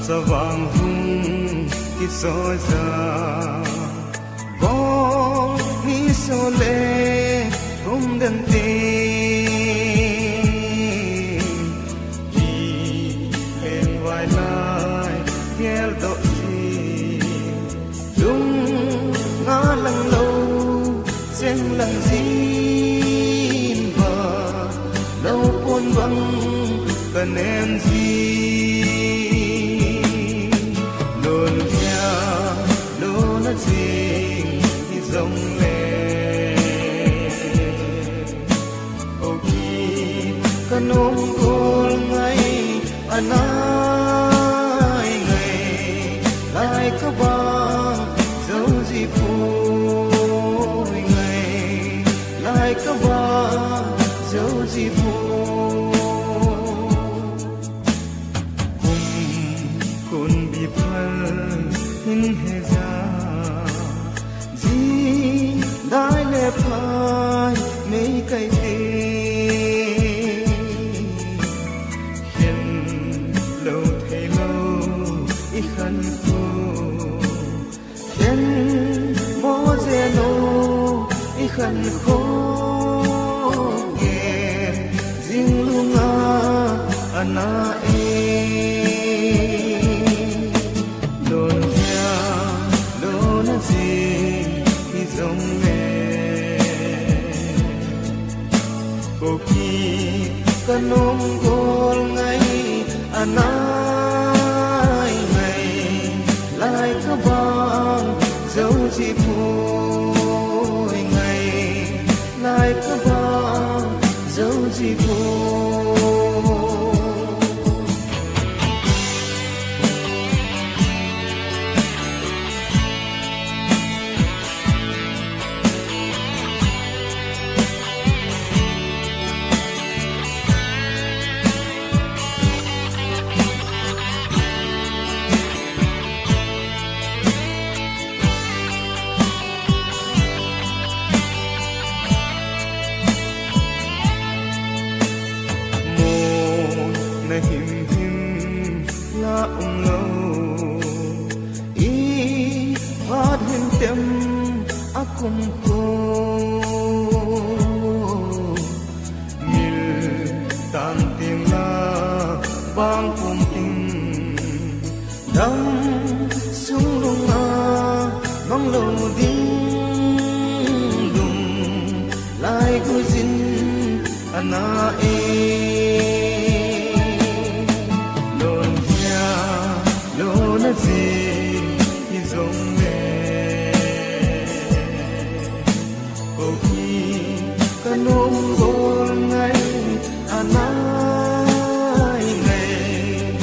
sa vang hung ki so za bom mi so le hum dan te ki len vai lai yel do chi lung nga lang lo sen lang zin ba lâu pon vắng cần em gì luôn theo luôn nó gì thì giống lệ ô khi cần ôm cô ngay anh ai ngày lại có bao dấu gì vui ngày lại có bao dấu gì vui he ra gì đại lệ phai mấy cây tê hiện lâu thấy lâu ít khăn khô hiện bó dê nô ít khăn khô nghe riêng luôn anh cần ôm cô ngay anh ai ngày lại có bao dấu gì vui ngày lại có bao dấu gì vui him him la lâu i phát him tem akum ko mil tan tiếng la bang kum ting dam sung lung a bang lâu ding dum lai gu zin ana gì thì giống mẹ có khi cần ôm gối ngay anh ai ngày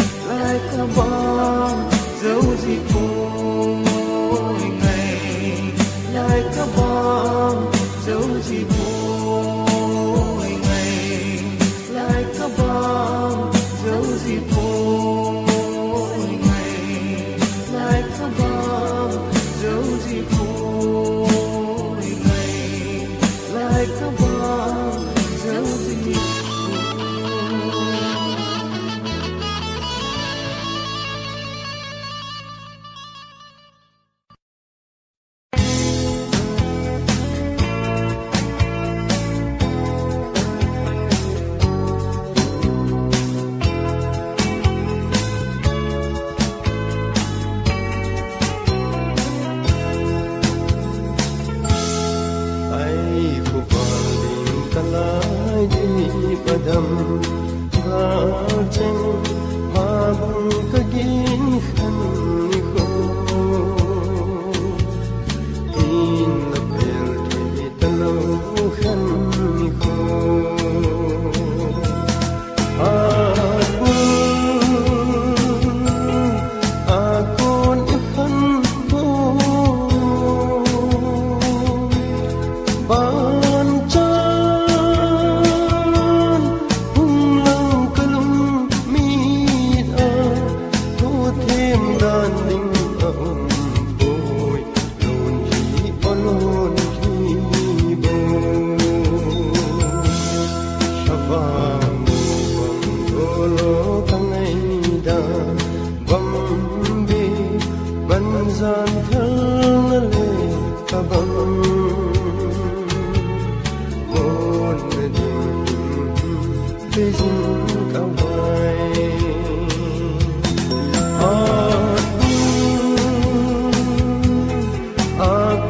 cao bay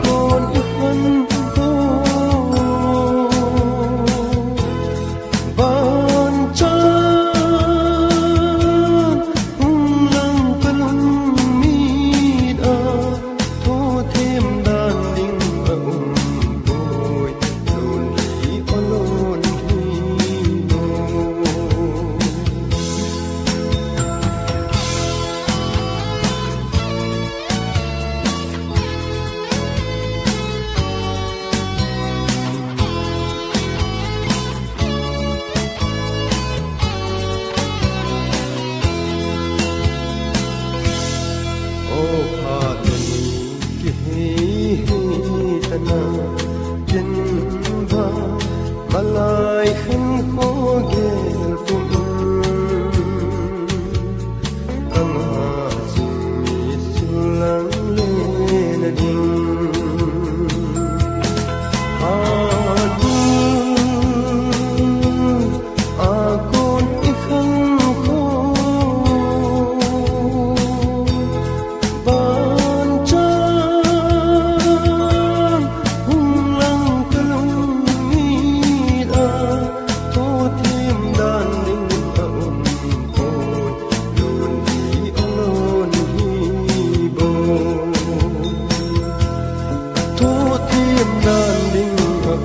con khăn ban cha lăng cơn mi đã thô thêm đàn đinh ẩm bồi đồn đi ôn hi ô pha tình kỳ tana dân va malai khăn khó ghel tum ang ha si sulang lên ding con khăn khó ban cha hung lăng cơn mi đã thô thêm đàn đinh ẩm cồn đồn đi ôn hi bồ thô thêm đàn đinh ẩm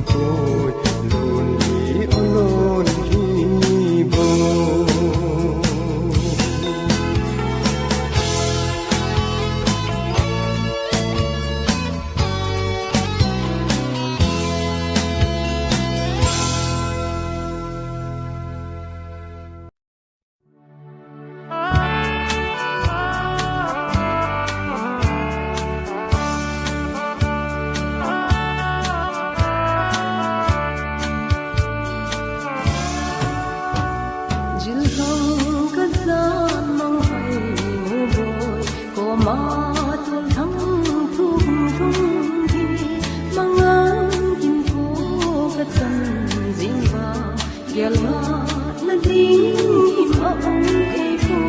cồn đồn đi ôn hi bồ Dil thong ka gian mang hay ngô bồi có ma tuôn thăng thúc rung thi mang an kim phố ka chân dinh va gel ma na ding im a ong kei phố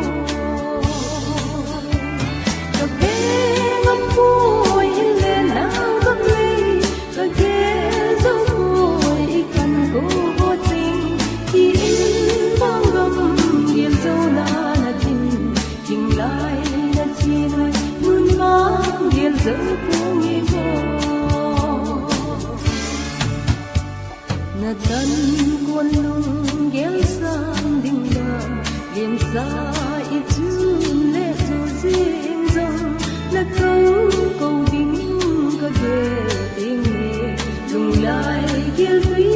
ka be ngam phôi le nang ka le ka ke zo phôi kan go go ting ki bang gam gel zo na na tin king lai na chin nun ma gel zo pu ngi go na tan kon lung gel sang ding da lien sa I tu le zo zing zo na câu ding ka gel ding ne lung lai gel ri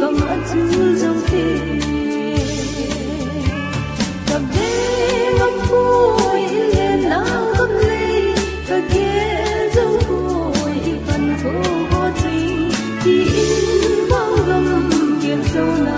bang a tu zo te ka be ngam phôi le nang kam le ka gel zo phôi kan ko go tri ti in bang gam gel zo na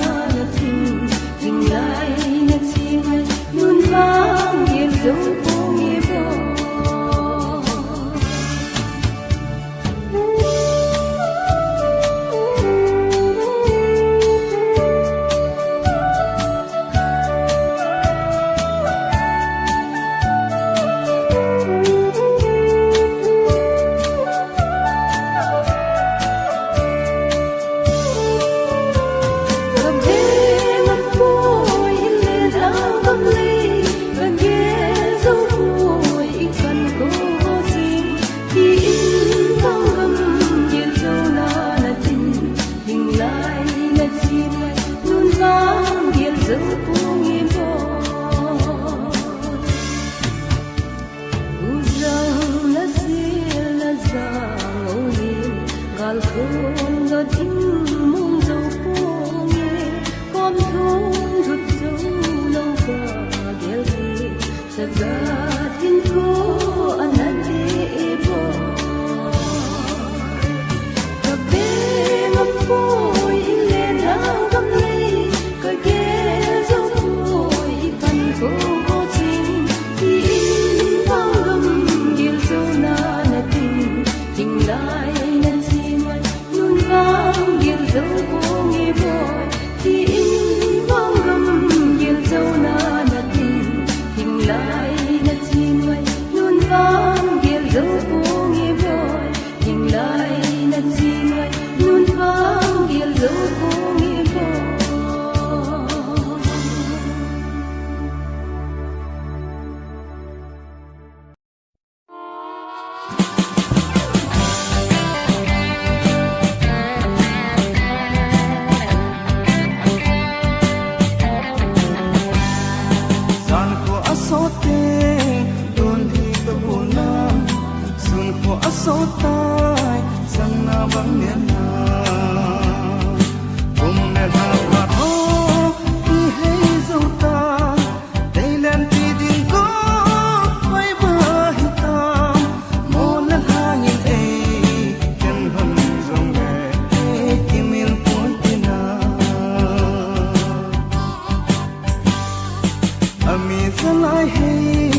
lại hay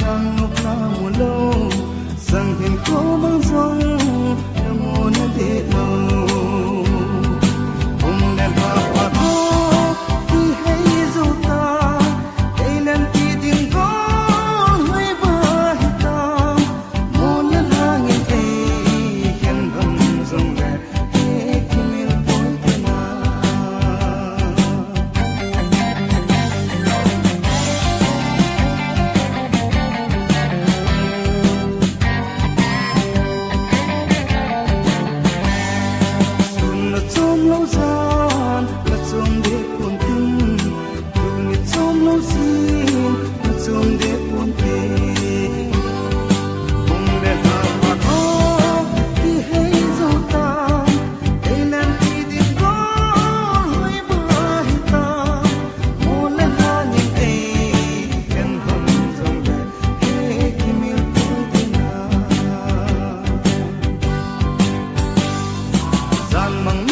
nàng ngọc na mùa lâu sang hình cô băng rong em muốn để lâu cùng đèn hoa hoa thô thì hay dù ta đây nên thì tiếng có hơi vơi ta muốn lên hàng nghìn ấy khen hâm rong rẽ để khi mình tối thế nào lâu gian là chung để buồn tin từng ngày chung lâu xin là chung để buồn tin cùng để hạ hoa có thì hay dấu ta đây nên thì tiếng có hơi bờ ta muốn lên hoa những ấy khen hâm rong rẽ để khi mình tối thế nào gian bằng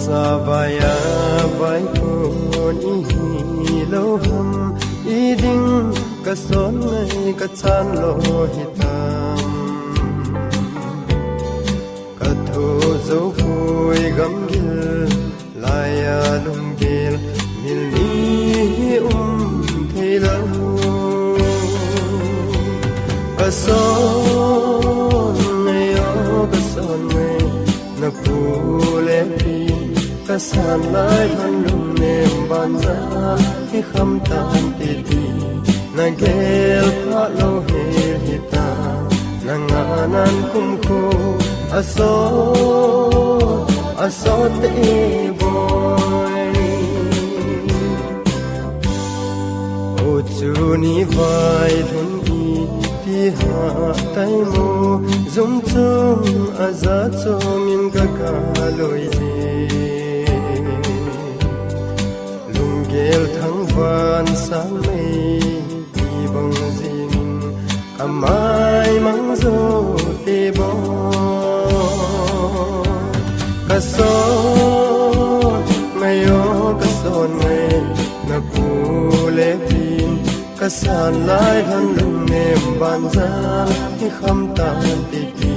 Sabaya vai kon i lo ham i ding ka son ngai ka chan lo hitam ka tho zo phoi gam gil laya lum gil mil ni thei lo ka son ngai o ka son ngai na pu le ka san lai than lum nem ban za hi kham tan ti ti na gel pha lo he hi ta na nga nan kum ko aso te boy o chu ni vai thun i ti ha tai mo zum chung aza chung in ka ka loi gel thang van sang mây đi bông zin amai mang zo te bo ka so ngayo ka son ngai na pu le tin ka san lai han lum nem ban za hi kham tan ti ti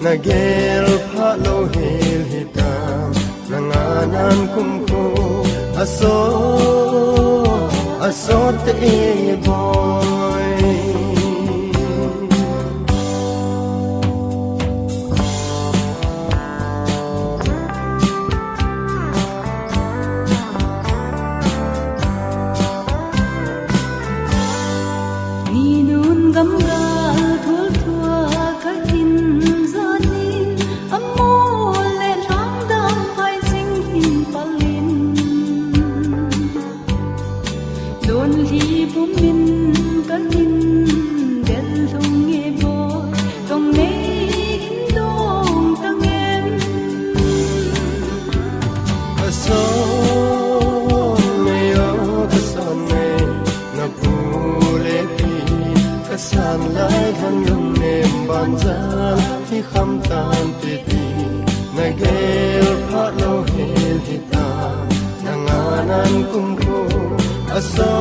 na gel pha lo hel hitam na nga nan kum ko aso te boy ni nun gam gal thul thua ka hin zanin amol le rang dam phai sing hin palin don li bum min ka hin del thong nge bo tong nei hin dong tang em aso ngayo ka son ngai na pu le pi ka san lai than lum nem ban za hi kham tan ti ti na gel pha lo hel hi ta na nga nan kum ko aso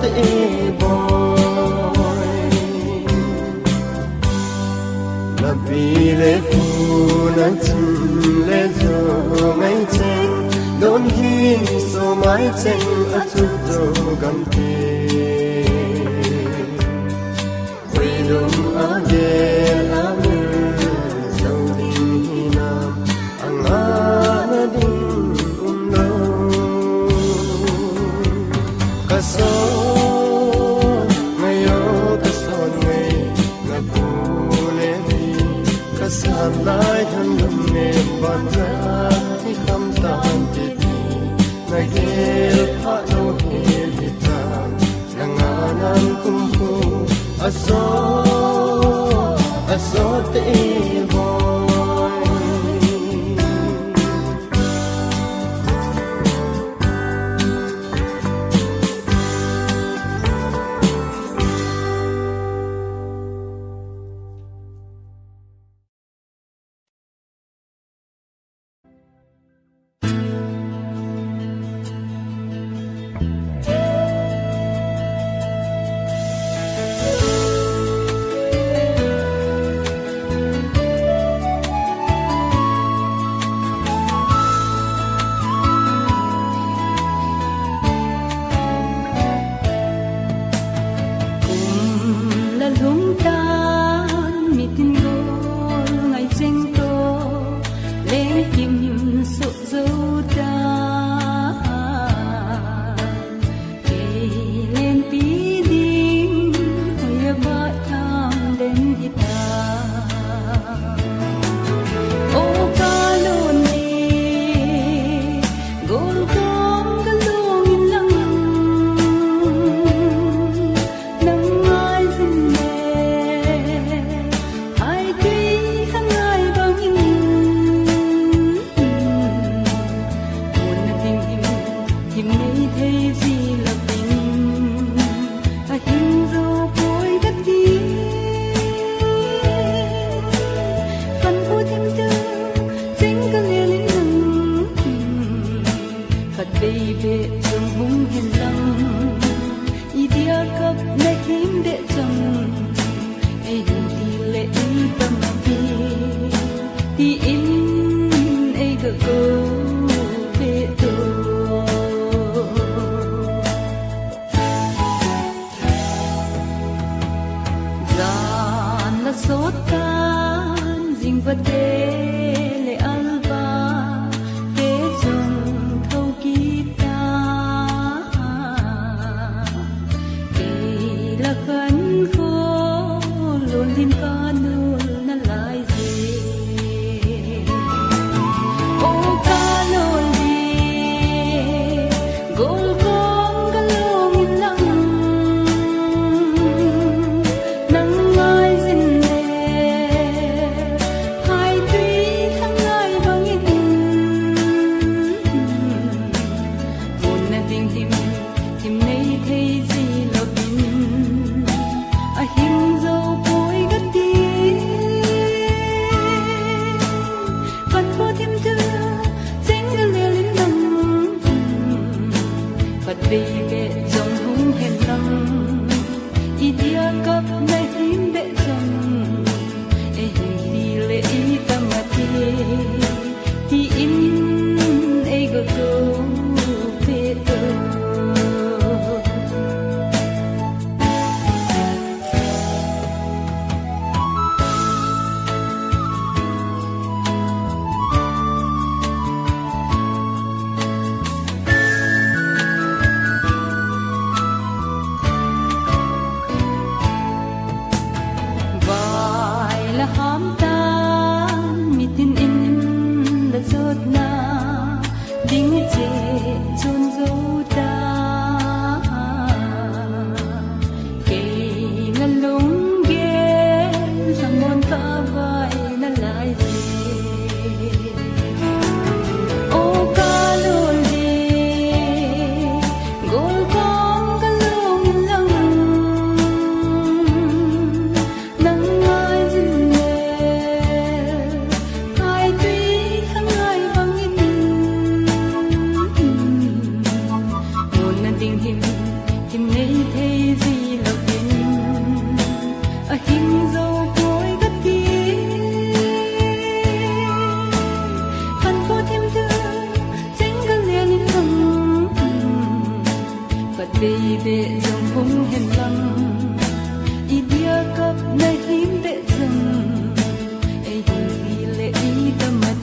te boy la pi le pu na chim le zo mai chen a chu zo gam ti oi dum a ge a mi zo ding na ang na ding no ka so ngayo ka so ngai na pu le ni ka san lai han dum ne ban ra ti kam tan ti Nagil pano hilita Nanganan kumpu Aso te boy để dòng hung hiền lắm ý dia cấp nơi hiếm để dừng ai hi lệ ý tâm mà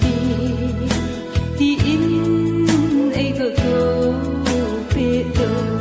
ti in ai gỡ câu bê đâu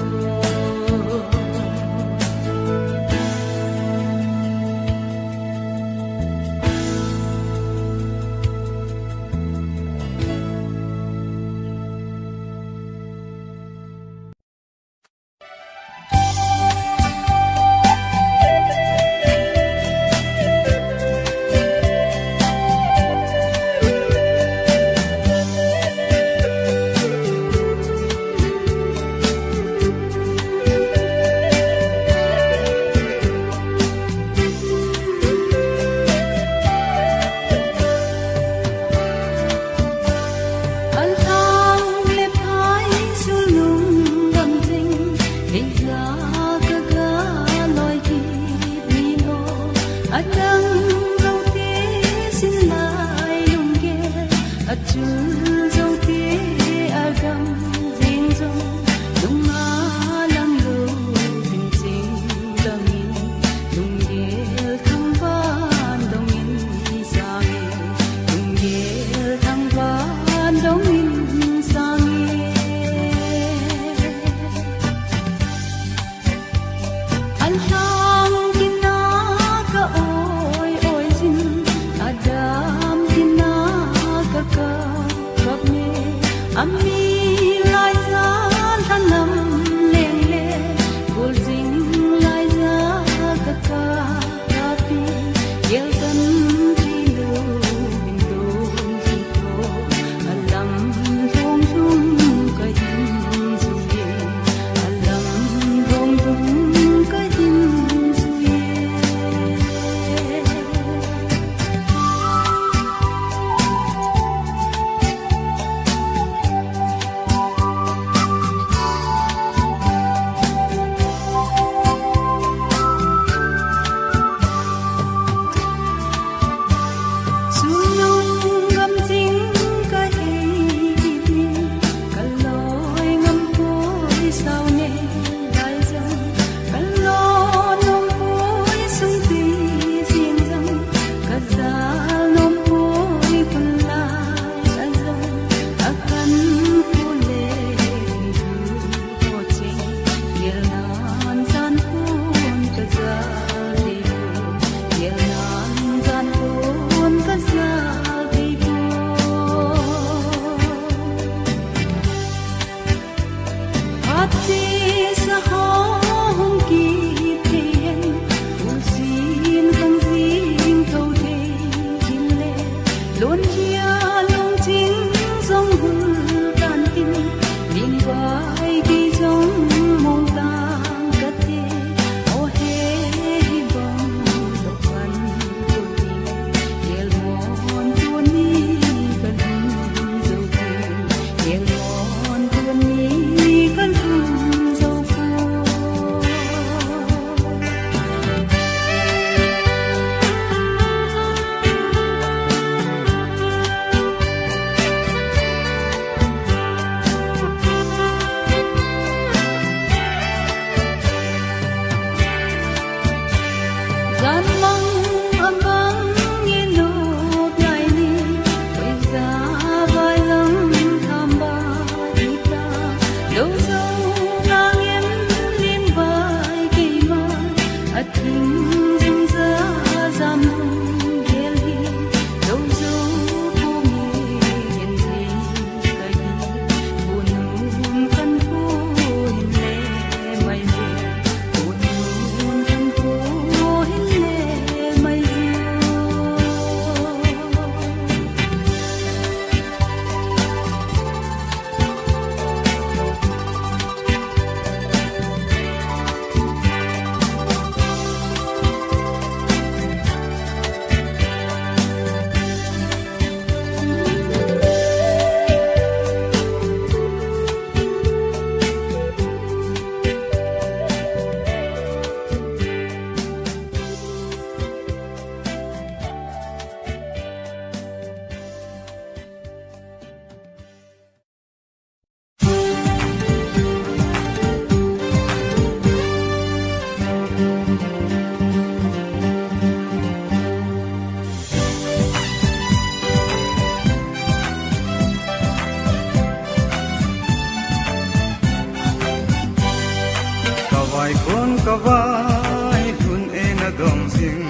kawai hun ena dong sing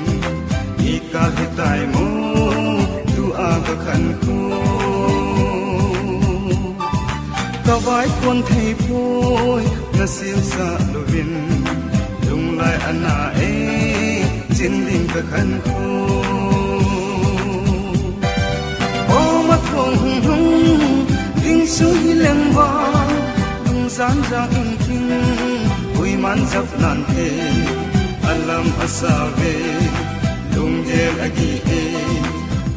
ikal hitai mo tu aga khan khu kawai kon thei phoi na sim sa lovin lung lai ana e chin ling ka khan khu o ma thong hung ding su hi leng wa lung zan jang in king hui man zap nan the alam asave lung gel agi e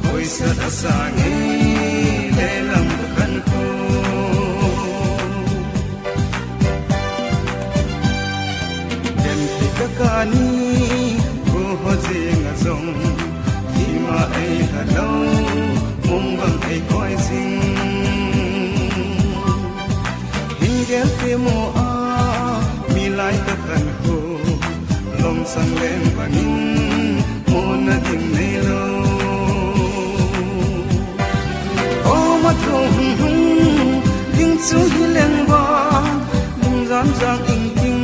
hoi sat asange lelam khan khu den kani ko ho jing a zong ima ai halo mong bang ai koi sing hingel te mo a mi lai ka kan ko long sang lem bangin mo na ding nei lo o ma thong hung ding chu hi leng ba lung zam jang ing ting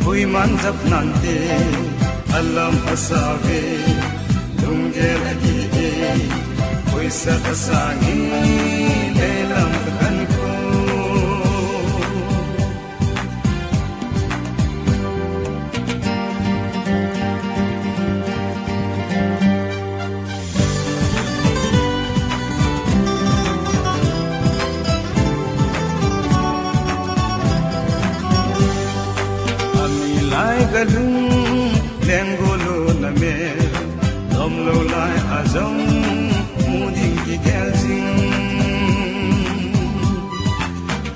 hui man zap nan te alam asave lung gel agi e hui sa asangi lelam kan ko galung lengolo na me lom lo lai azong muding ki gelsing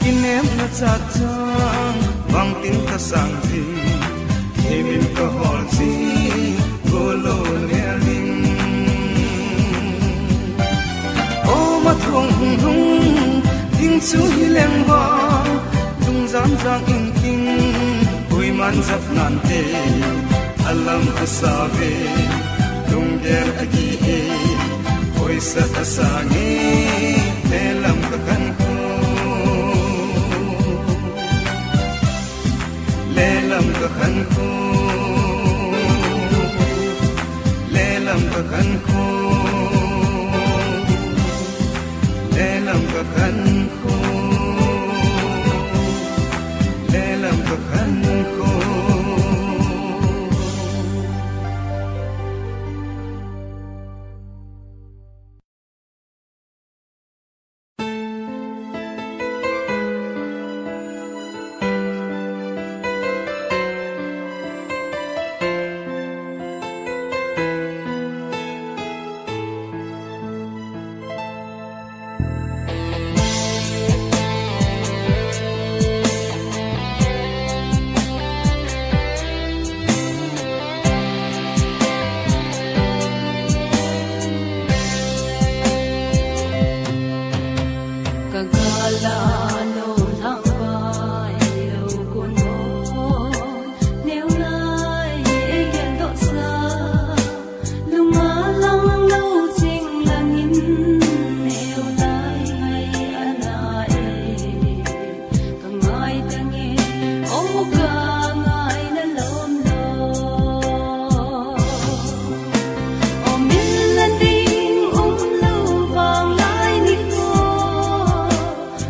kinem na chat chang bang tin ka sang jing hemin ka hol si golo leling o ma thong hung ding chu hi leng ba tung zam jang in king man zap nan te alam asave lung gel agi e hoi sa asange lelam ka kan ko lelam ka kan ko lelam ka kan ko lelam ka kan ko lelam ka kan ko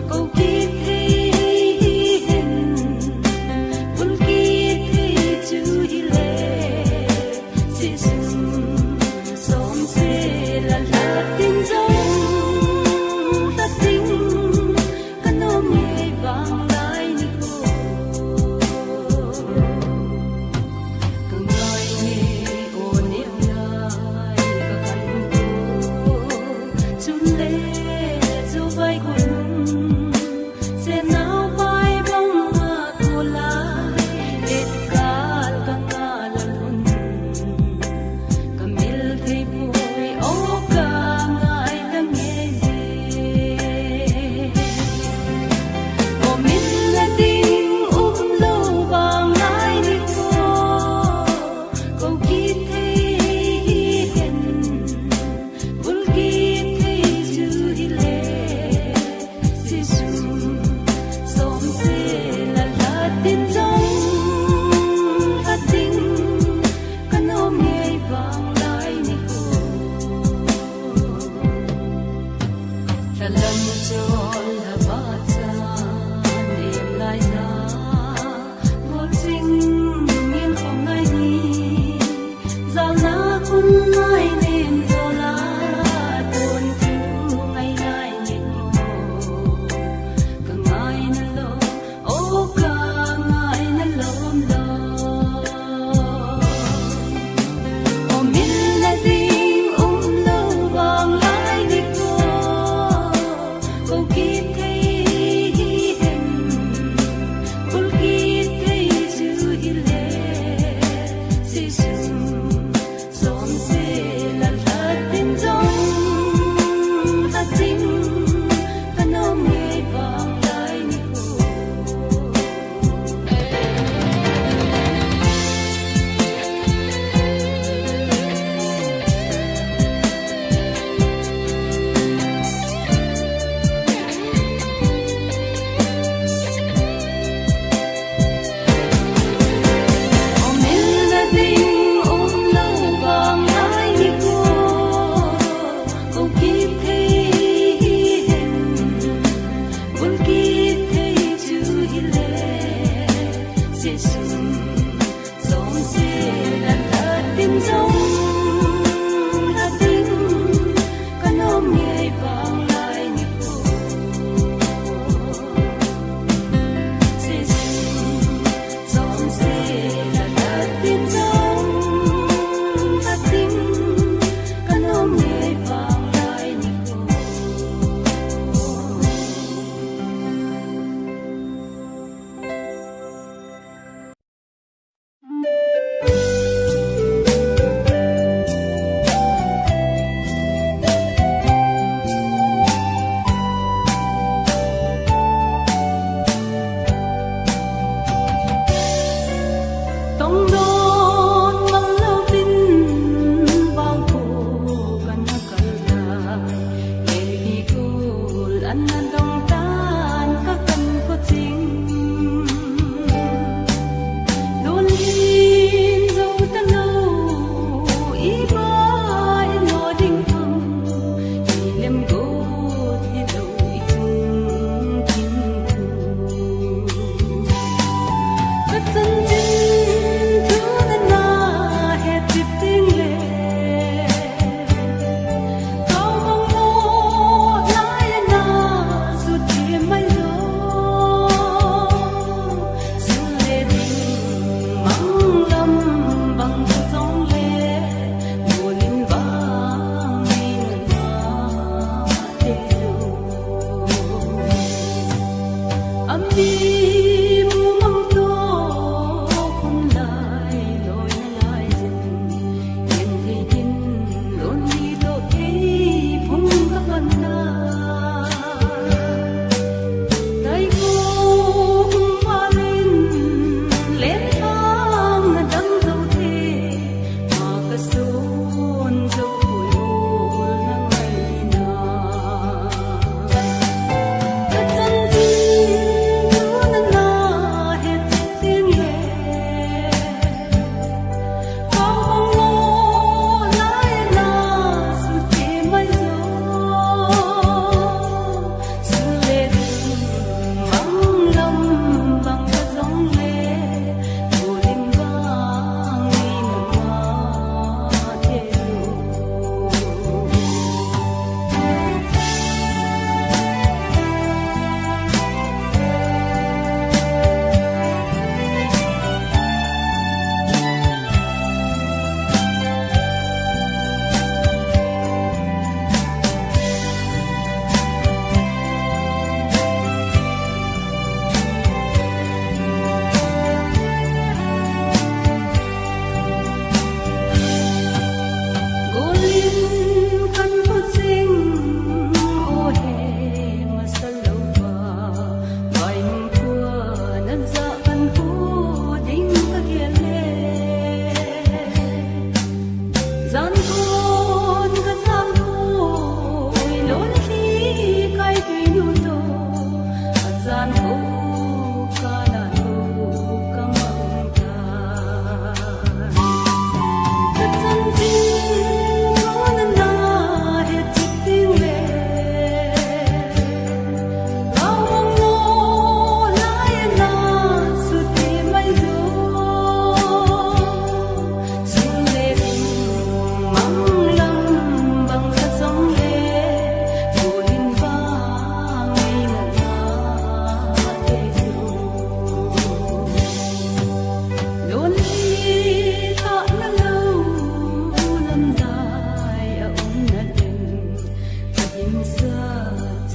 Go lần cho là ba cha niệm lại na vô tình miên không ngay đi giờ na kun ngay niệm giờ la tuôn thu ngay ngay nhiệt mồ càng ngay nên lo ô càng ngay nên lom lo ô min là tình lâu vàng lại đi cô câu kia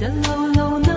chân lâu lâu